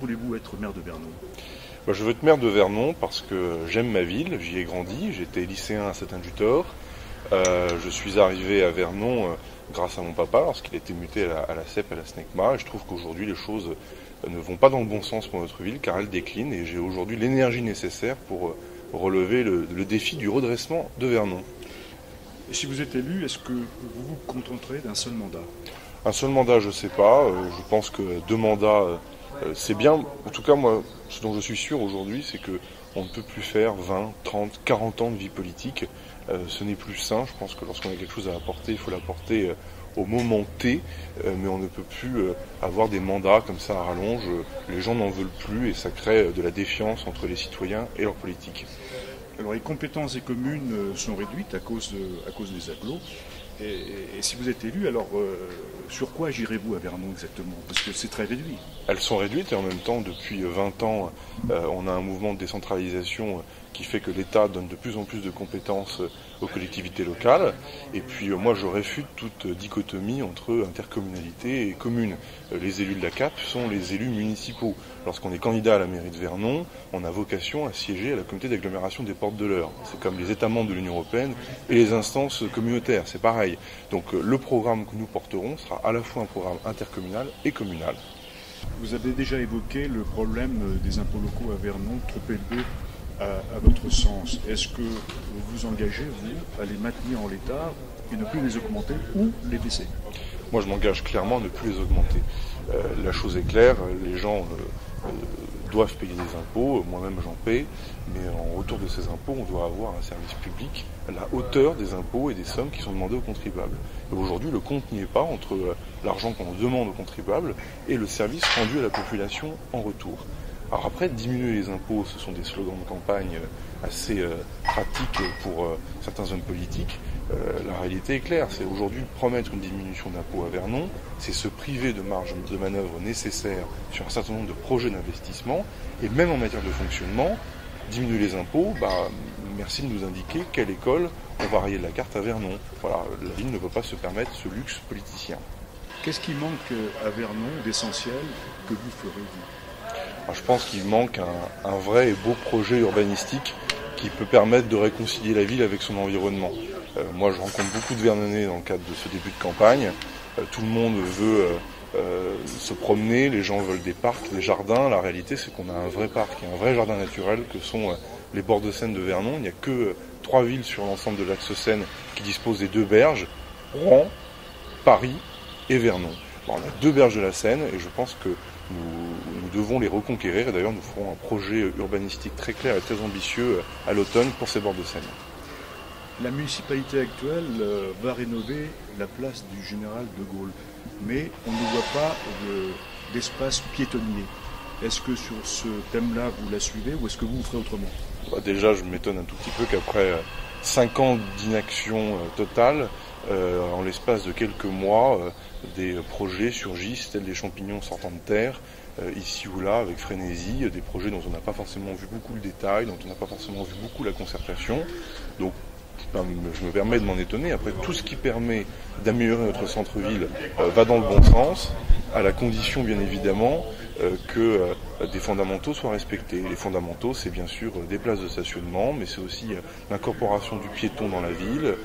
voulez-vous être maire de Vernon? Je veux être maire de Vernon parce que j'aime ma ville, j'y ai grandi, j'étais lycéen à Saint-Ain-du-Thor. Je suis arrivé à Vernon grâce à mon papa lorsqu'il a été muté à la CEP, à la SNECMA. Et je trouve qu'aujourd'hui les choses ne vont pas dans le bon sens pour notre ville car elle décline et j'ai aujourd'hui l'énergie nécessaire pour relever le défi du redressement de Vernon. Et si vous êtes élu, est-ce que vous vous contenterez d'un seul mandat? Un seul mandat, je ne sais pas. Je pense que 2 mandats, c'est bien. En tout cas, moi, ce dont je suis sûr aujourd'hui, c'est qu'on ne peut plus faire 20, 30, 40 ans de vie politique. Ce n'est plus sain. Je pense que lorsqu'on a quelque chose à apporter, il faut l'apporter au moment T. Mais on ne peut plus avoir des mandats comme ça à rallonge. Les gens n'en veulent plus et ça crée de la défiance entre les citoyens et leurs politiques. Alors les compétences des communes sont réduites à cause des agglos. Et si vous êtes élu, alors sur quoi agirez-vous à Vernon exactement? Parce que c'est très réduit. Elles sont réduites et en même temps, depuis 20 ans, on a un mouvement de décentralisation qui fait que l'État donne de plus en plus de compétences aux collectivités locales. Et puis moi, je réfute toute dichotomie entre intercommunalité et commune. Les élus de la CAP sont les élus municipaux. Lorsqu'on est candidat à la mairie de Vernon, on a vocation à siéger à la communauté d'agglomération des Portes de l'Eure. C'est comme les États membres de l'Union européenne et les instances communautaires, c'est pareil. Donc le programme que nous porterons sera à la fois un programme intercommunal et communal. Vous avez déjà évoqué le problème des impôts locaux à Vernon, trop élevés à votre sens. Est-ce que vous vous engagez, vous, à les maintenir en l'état et ne plus les augmenter ou les baisser? Moi, je m'engage clairement à ne plus les augmenter. La chose est claire, les gens doivent payer des impôts, moi-même j'en paie, mais en retour de ces impôts, on doit avoir un service public à la hauteur des impôts et des sommes qui sont demandées aux contribuables. Et aujourd'hui, le compte n'y est pas entre l'argent qu'on demande aux contribuables et le service rendu à la population en retour. Alors après, diminuer les impôts, ce sont des slogans de campagne assez pratiques pour certains hommes politiques. La réalité est claire, c'est aujourd'hui promettre une diminution d'impôts à Vernon, c'est se priver de marge de manœuvre nécessaire sur un certain nombre de projets d'investissement, et même en matière de fonctionnement, diminuer les impôts, merci de nous indiquer quelle école on va rayer de la carte à Vernon. Voilà, la ville ne peut pas se permettre ce luxe politicien. Qu'est-ce qui manque à Vernon d'essentiel que vous ferez-vous? Alors, je pense qu'il manque un vrai et beau projet urbanistique qui peut permettre de réconcilier la ville avec son environnement. Moi, je rencontre beaucoup de Vernonnais dans le cadre de ce début de campagne. Tout le monde veut se promener, les gens veulent des parcs, des jardins. La réalité, c'est qu'on a un vrai parc et un vrai jardin naturel que sont les bords de Seine de Vernon. Il n'y a que 3 villes sur l'ensemble de l'axe Seine qui disposent des 2 berges, Rouen, Paris et Vernon. On a 2 berges de la Seine et je pense que nous devons les reconquérir. Et d'ailleurs, nous ferons un projet urbanistique très clair et très ambitieux à l'automne pour ces bords de Seine. La municipalité actuelle va rénover la place du Général de Gaulle, mais on ne voit pas d'espace piétonnier. Est-ce que sur ce thème-là, vous la suivez ou est-ce que vous ferez autrement? Déjà, je m'étonne un tout petit peu qu'après 5 ans d'inaction totale, en l'espace de quelques mois, des projets surgissent tels des champignons sortant de terre, ici ou là, avec frénésie, des projets dont on n'a pas forcément vu beaucoup le détail, dont on n'a pas forcément vu beaucoup la concertation. Donc, je me permets de m'en étonner. Après, tout ce qui permet d'améliorer notre centre-ville va dans le bon sens, à la condition, bien évidemment, que des fondamentaux soient respectés. Les fondamentaux, c'est bien sûr des places de stationnement, mais c'est aussi l'incorporation du piéton dans la ville,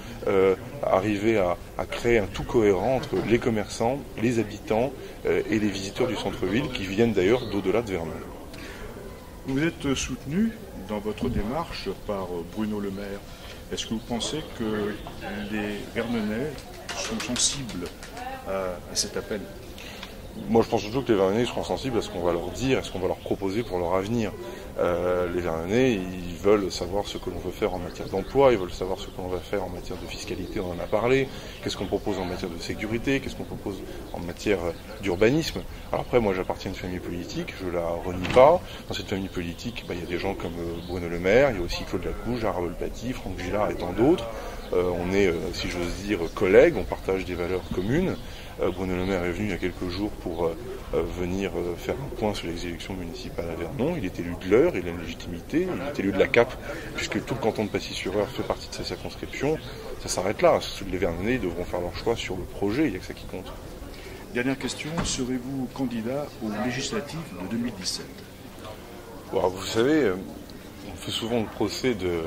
arriver à créer un tout cohérent entre les commerçants, les habitants et les visiteurs du centre-ville, qui viennent d'ailleurs d'au-delà de Vernon. Vous êtes soutenu dans votre démarche par Bruno Le Maire. Est-ce que vous pensez que les Vernonnais sont sensibles à cet appel? Moi, je pense surtout que les Vernonnais seront sensibles à ce qu'on va leur dire, à ce qu'on va leur proposer pour leur avenir. Les Vernonnais, ils veulent savoir ce que l'on veut faire en matière d'emploi, ils veulent savoir ce que l'on va faire en matière de fiscalité, on en a parlé, qu'est-ce qu'on propose en matière de sécurité, qu'est-ce qu'on propose en matière d'urbanisme. Alors après, moi, j'appartiens à une famille politique, je la renie pas. Dans cette famille politique, il y a des gens comme Bruno Le Maire, il y a aussi Claude Lacouche, Gérard Volpaty, Franck Gillard et tant d'autres. On est, si j'ose dire, collègues, on partage des valeurs communes. Bruno Le Maire est venu il y a quelques jours pour venir faire un point sur les élections municipales à Vernon. Il est élu de l'Eure, il a une légitimité, il est élu de la CAP, puisque tout le canton de Pacy-sur-Eure fait partie de sa circonscription. Ça s'arrête là. Les Vernonnais devront faire leur choix sur le projet, il n'y a que ça qui compte. Dernière question, serez-vous candidat aux législatives de 2017 ? Alors, vous savez, on fait souvent le procès de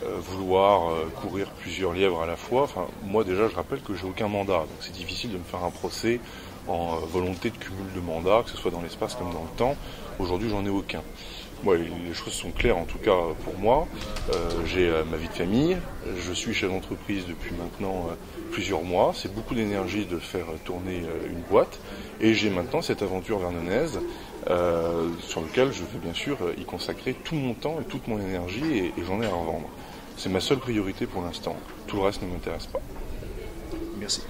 vouloir courir plusieurs lièvres à la fois. Enfin, moi déjà, je rappelle que j'ai aucun mandat, donc c'est difficile de me faire un procès en volonté de cumul de mandats, que ce soit dans l'espace comme dans le temps. Aujourd'hui, j'en ai aucun. Moi, les choses sont claires, en tout cas pour moi. J'ai ma vie de famille, je suis chef d'entreprise depuis maintenant plusieurs mois. C'est beaucoup d'énergie de faire tourner une boîte. Et j'ai maintenant cette aventure vernonaise sur laquelle je vais bien sûr y consacrer tout mon temps et toute mon énergie et j'en ai à revendre. C'est ma seule priorité pour l'instant. Tout le reste ne m'intéresse pas. Merci.